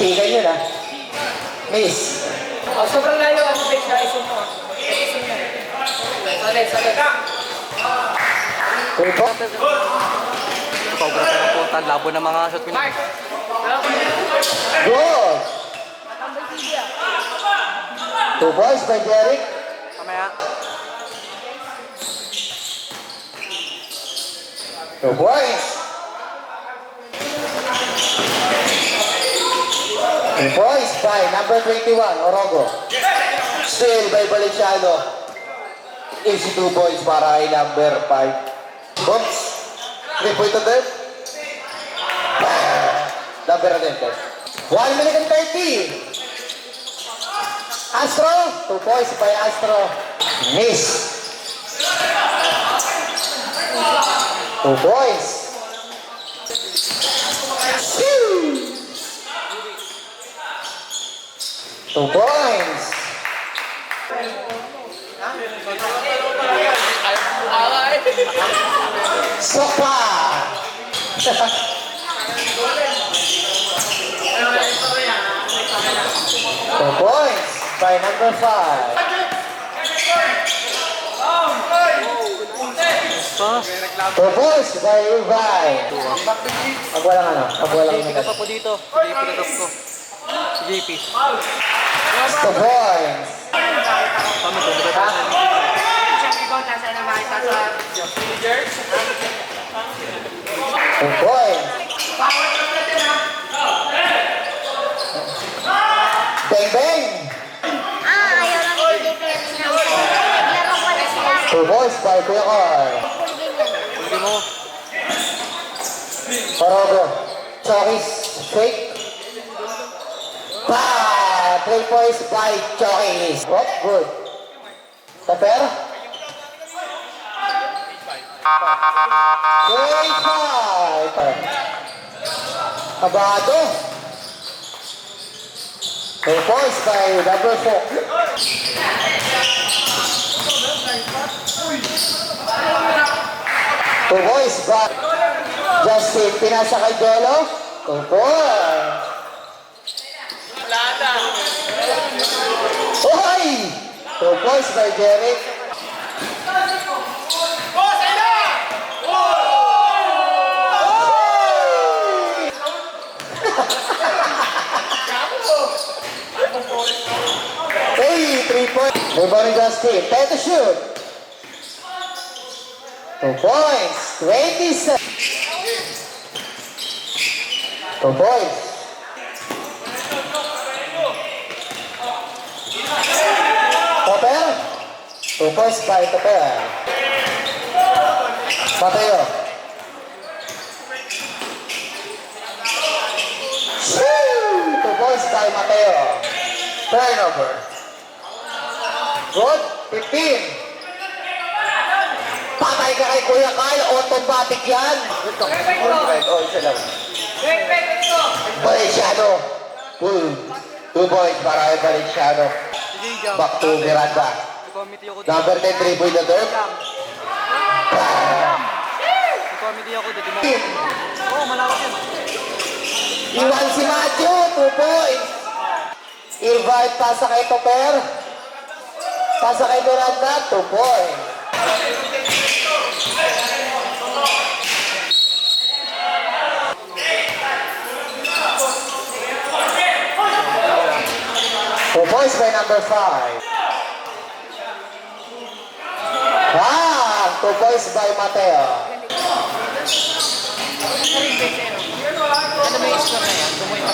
Pagtigan yun ah. Miss. Oh, sobrang layo ang pitch na isun mo. Isun mo. Salit, salit. Tupo. Sobrang pinapuntan. Labo ng mga shot pinag... Good. 2 points by Derek. Kamaya. 2 points. 2 points by number 21, Orogo. Still by Valenciano. Easy 2 points para kay number 5. Oops. 3 point attempt. Number attempted. 1 minute and 30. Astro. 2 points by Astro. Miss. 2 points. 2 points. Sopa. 2 points by number 5. Pas. 2 points by Uvay. Pag walang ano, pag walang JP ka pa po dito. JP na top ko. JP. 2 points. Kami ko. Ha? Two points. Bang bang. Ayaw lang i-defend na. Naglaro pala sila. 2 points by Kuya Carl. Pwede mo. Orogo. Chokis. Fake. 3 points by Chokis. What? Good. Taper. Great five. Abado. 2 points by number 4. 2 points by Justin. Pinasa kay Jolo. 2 points. Hoy! 2 points by Derek. Hey, 3 points. Rebound Justin. Try to shoot. 2 points. 27. 2 points. Topper. 2 points by Topper. Mateo. Shoo! 2 points by Mateo. Turnover. Good. 15. Patay ka kay Kuya Kyle. Automatic yan. Ito. Oh, isa lang. Valenciano. 2 points para kay Valenciano. Sige, jump. Back to Miranda. I-committee ako dito. Number 10, 3 point na third. I-committee ako dito. Oo, malawak yan. Iwan si Matthew. 2 points. Invite pasa kay Topper. Pasa kay Miranda. 2 points. Two points by number 5. 2 points by Mateo. Ano may score na yan? Tumuloy pa.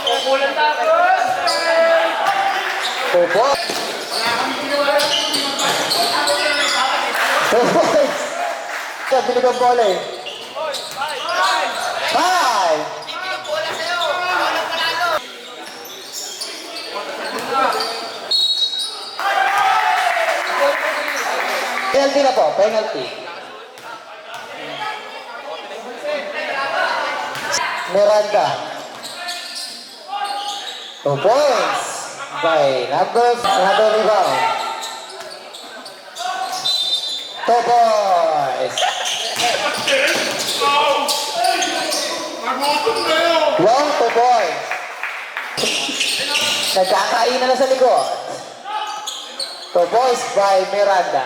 Kukulan tayo. 2 points. 2 points. Bili ng bola eh. 5. Penalty na po, penalty. Miranda. 2 points by another rebound. 2 points. Long 2 points. Nagkakainan na sa likod. 2 points by Miranda.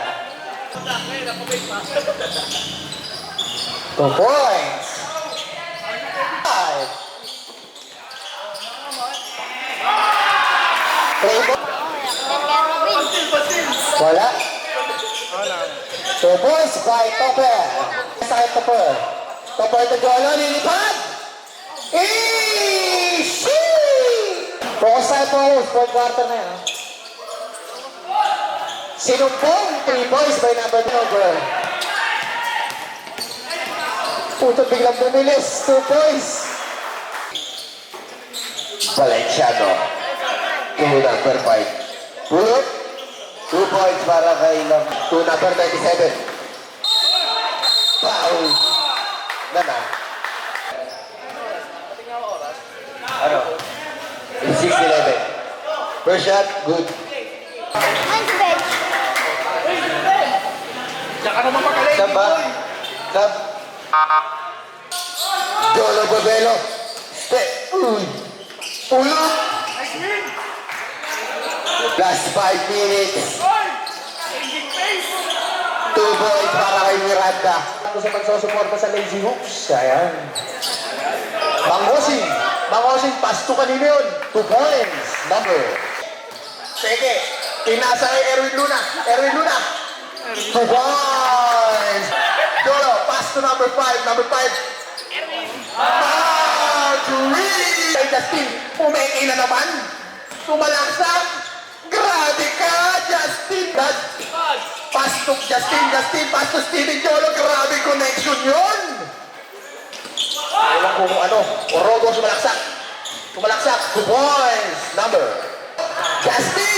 2 points. 5. 3 points. Then kay Robin. Wala. 2 points by Topper. Sakit Topper. Topper to Jolo, lilipad! Easy! Focus tayo po, fourth quarter na yan. Sinumpong, 3 points by number 2. Puto biglang bumilis, 2 points. Valenciano. 2 number 5. Pulot. 2 points para kay 2 number 37. Foul. Nana. Ano? 6-11. First shot, good. When's the bench? Sab ba? Sab. Jolo Babelo. Step. Uy. Pulot. Last 5 minutes. 2 points para kay Miranda. Ako sa pagsusuporta sa Lazy Hoops. Ayan. Mangosing. Mangosing, pass to kanino yun. 2 points. Number. Sige. Pinasa kay Erwin Luna. Erwin Luna. 2 points. Jolo, pass to number 5. Number 5. Three. Kay Justin, umeke na naman. Tumalaksak. Grabe ka, Justin. Pass to Justin. Justin, pass to Steven Jolo. Grabe connection yun. Ewan ko kung ano. Orogo sumalaksak. Tumalaksak. 2 points. Number. Justin.